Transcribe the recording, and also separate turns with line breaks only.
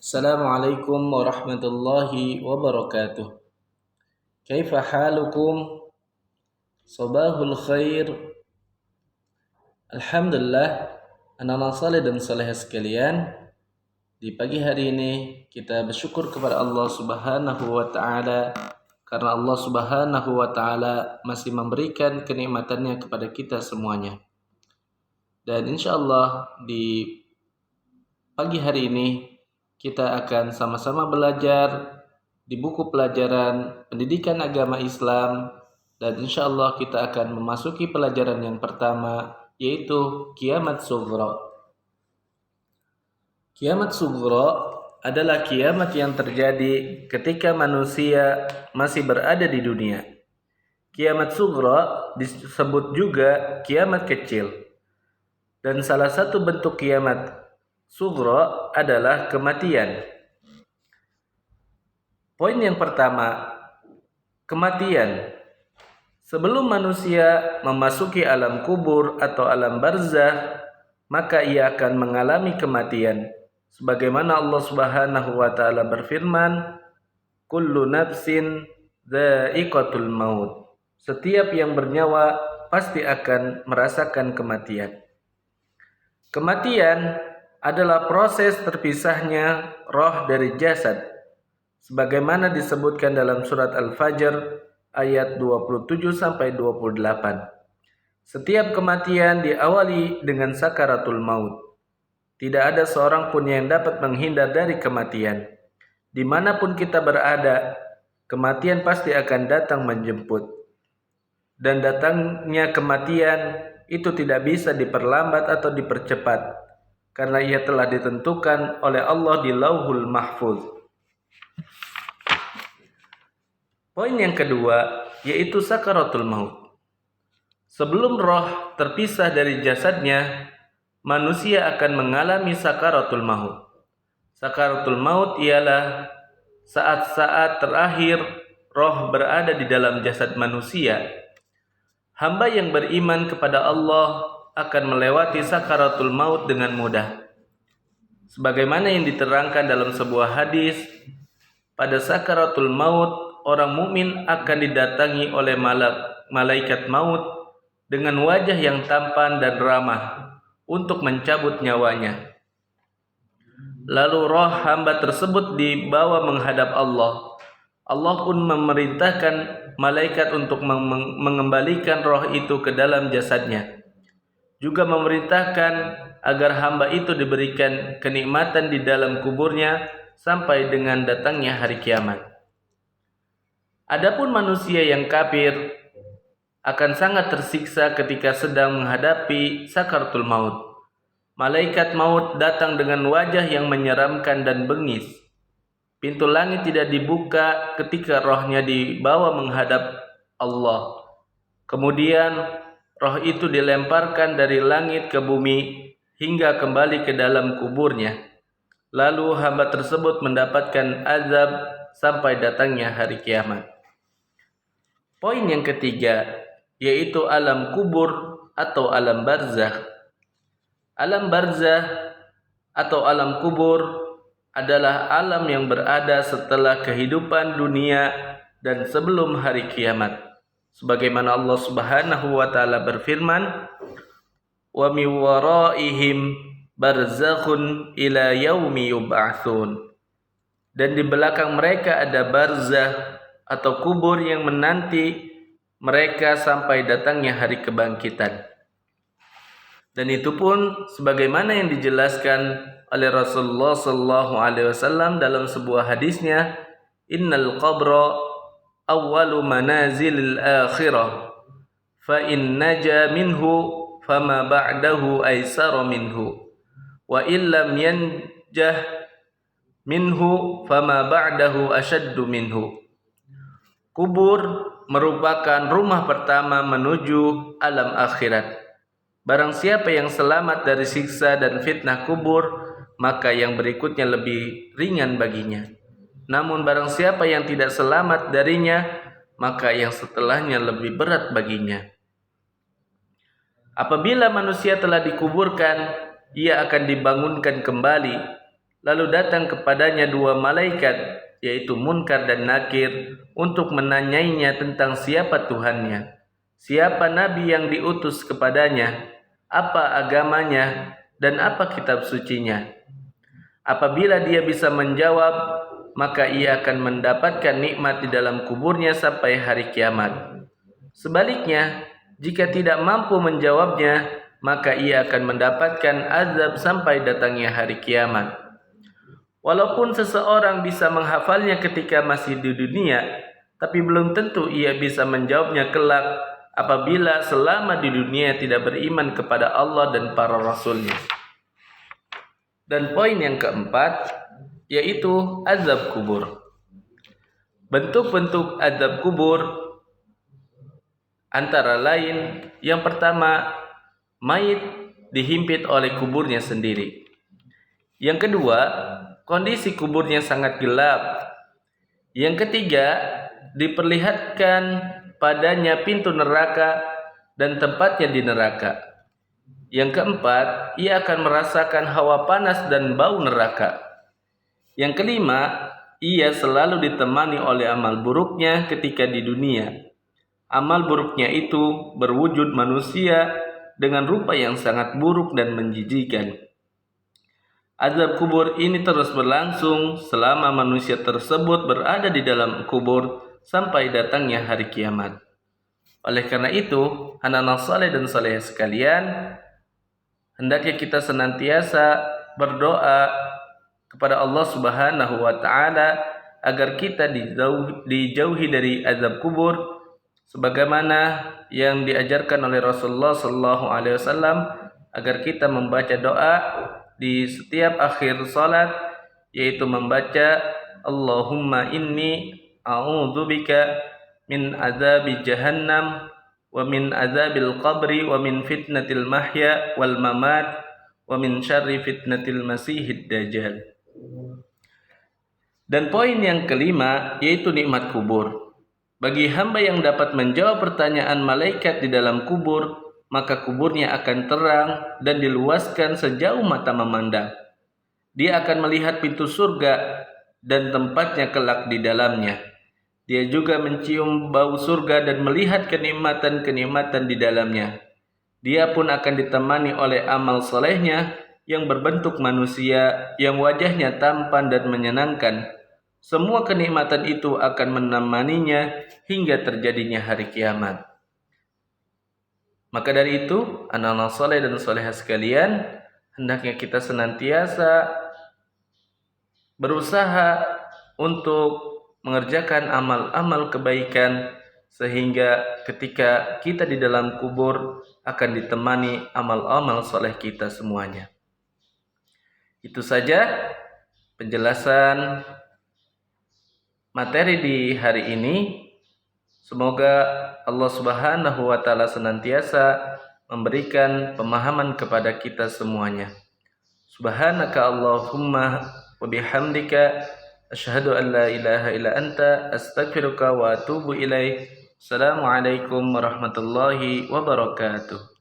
Assalamualaikum warahmatullahi wabarakatuh. Kaifa halukum? Sabahul khair. Alhamdulillah, anak-anak saleh dan salehah sekalian, di pagi hari ini kita bersyukur kepada Allah Subhanahu wa taala karena Allah Subhanahu wa taala masih memberikan kenikmatannya kepada kita semuanya. Dan insyaallah di pagi hari ini kita akan sama-sama belajar di buku pelajaran pendidikan agama Islam, dan insyaallah kita akan memasuki pelajaran yang pertama, yaitu kiamat sughra. Kiamat sughra adalah kiamat yang terjadi ketika manusia masih berada di dunia. Kiamat sughra disebut juga kiamat kecil. Dan salah satu bentuk kiamat sughra adalah kematian. Poin yang pertama, kematian. Sebelum manusia memasuki alam kubur atau alam barzakh, maka ia akan mengalami kematian. Sebagaimana Allah Subhanahu wa taala berfirman, "Kullu nafsin dha'iqatul maut." Setiap yang bernyawa pasti akan merasakan kematian. Kematian adalah proses terpisahnya roh dari jasad, sebagaimana disebutkan dalam surat Al-Fajr ayat 27-28. Setiap kematian diawali dengan sakaratul maut. Tidak ada seorang pun yang dapat menghindar dari kematian. Dimanapun kita berada, kematian pasti akan datang menjemput. Dan datangnya kematian itu tidak bisa diperlambat atau dipercepat, karena ia telah ditentukan oleh Allah di Lauhul Mahfuz. Poin yang kedua, yaitu sakaratul maut. Sebelum roh terpisah dari jasadnya, manusia akan mengalami sakaratul maut. Sakaratul maut ialah saat-saat terakhir roh berada di dalam jasad manusia. Hamba yang beriman kepada Allah akan melewati sakaratul maut dengan mudah. Sebagaimana yang diterangkan dalam sebuah hadis, pada sakaratul maut orang mukmin akan didatangi oleh malaikat maut dengan wajah yang tampan dan ramah untuk mencabut nyawanya. Lalu roh hamba tersebut dibawa menghadap Allah. Allah pun memerintahkan malaikat untuk mengembalikan roh itu ke dalam jasadnya. Juga memerintahkan agar hamba itu diberikan kenikmatan di dalam kuburnya sampai dengan datangnya hari kiamat. Adapun manusia yang kafir akan sangat tersiksa ketika sedang menghadapi sakaratul maut. Malaikat maut datang dengan wajah yang menyeramkan dan bengis. Pintu langit tidak dibuka ketika rohnya dibawa menghadap Allah. Kemudian roh itu dilemparkan dari langit ke bumi hingga kembali ke dalam kuburnya. Lalu hamba tersebut mendapatkan azab sampai datangnya hari kiamat. Poin yang ketiga, yaitu alam kubur atau alam barzakh. Alam barzakh atau alam kubur adalah alam yang berada setelah kehidupan dunia dan sebelum hari kiamat. Sebagaimana Allah Subhanahu wa taala berfirman, "Wa min waraihim barzakhun ila yaumi yub'atsun." Dan di belakang mereka ada barzakh atau kubur yang menanti mereka sampai datangnya hari kebangkitan. Dan itu pun sebagaimana yang dijelaskan oleh Rasulullah sallallahu alaihi wasallam dalam sebuah hadisnya, "Innal qabra awwalu manazilil akhirah, fa in naja minhu fama ba'dahu aisara minhu, wa illam yanjah minhu fama ba'dahu ashaddu minhu." Kubur merupakan rumah pertama menuju alam akhirat. Barang siapa yang selamat dari siksa dan fitnah kubur, maka yang berikutnya lebih ringan baginya. Namun barang siapa yang tidak selamat darinya, maka yang setelahnya lebih berat baginya. Apabila manusia telah dikuburkan, ia akan dibangunkan kembali. Lalu datang kepadanya dua malaikat, yaitu Munkar dan Nakir, untuk menanyainya tentang siapa Tuhannya, siapa nabi yang diutus kepadanya, apa agamanya, dan apa kitab sucinya. Apabila dia bisa menjawab, maka ia akan mendapatkan nikmat di dalam kuburnya sampai hari kiamat. Sebaliknya, jika tidak mampu menjawabnya, maka ia akan mendapatkan azab sampai datangnya hari kiamat. Walaupun seseorang bisa menghafalnya ketika masih di dunia, tapi belum tentu ia bisa menjawabnya kelak apabila selama di dunia tidak beriman kepada Allah dan para rasulnya. Dan poin yang keempat, yaitu azab kubur. Bentuk-bentuk azab kubur antara lain, yang pertama, mayit dihimpit oleh kuburnya sendiri. Yang kedua, kondisi kuburnya sangat gelap. Yang ketiga, diperlihatkan padanya pintu neraka dan tempatnya di neraka. Yang keempat, ia akan merasakan hawa panas dan bau neraka. Yang kelima, ia selalu ditemani oleh amal buruknya ketika di dunia. Amal buruknya itu berwujud manusia dengan rupa yang sangat buruk dan menjijikkan. Azab kubur ini terus berlangsung selama manusia tersebut berada di dalam kubur sampai datangnya hari kiamat. Oleh karena itu, anak-anak saleh dan salehah sekalian, hendaknya kita senantiasa berdoa kepada Allah Subhanahu wa taala agar kita dijauhi dari azab kubur, sebagaimana yang diajarkan oleh Rasulullah sallallahu alaihi wasallam, agar kita membaca doa di setiap akhir salat, yaitu membaca Allahumma inni a'udzubika min azabi jahannam wa min azabil qabri wa min fitnatil mahya wal mamat wa min syarri fitnatil masihid dajjal. Dan poin yang kelima, yaitu nikmat kubur. Bagi hamba yang dapat menjawab pertanyaan malaikat di dalam kubur, maka kuburnya akan terang dan diluaskan sejauh mata memandang. Dia akan melihat pintu surga dan tempatnya kelak di dalamnya. Dia juga mencium bau surga dan melihat kenikmatan-kenikmatan di dalamnya. Dia pun akan ditemani oleh amal solehnya yang berbentuk manusia, yang wajahnya tampan dan menyenangkan. Semua kenikmatan itu akan menemaninya hingga terjadinya hari kiamat. Maka dari itu, anak-anak soleh dan solehah sekalian, hendaknya kita senantiasa berusaha untuk mengerjakan amal-amal kebaikan, sehingga ketika kita di dalam kubur akan ditemani amal-amal soleh kita semuanya. Itu saja penjelasan materi di hari ini. Semoga Allah Subhanahu wa taala senantiasa memberikan pemahaman kepada kita semuanya. Subhanaka Allahumma wa bihamdika asyhadu an la ilaha illa anta astaghfiruka wa atubu ilaik. Assalamualaikum warahmatullahi wabarakatuh.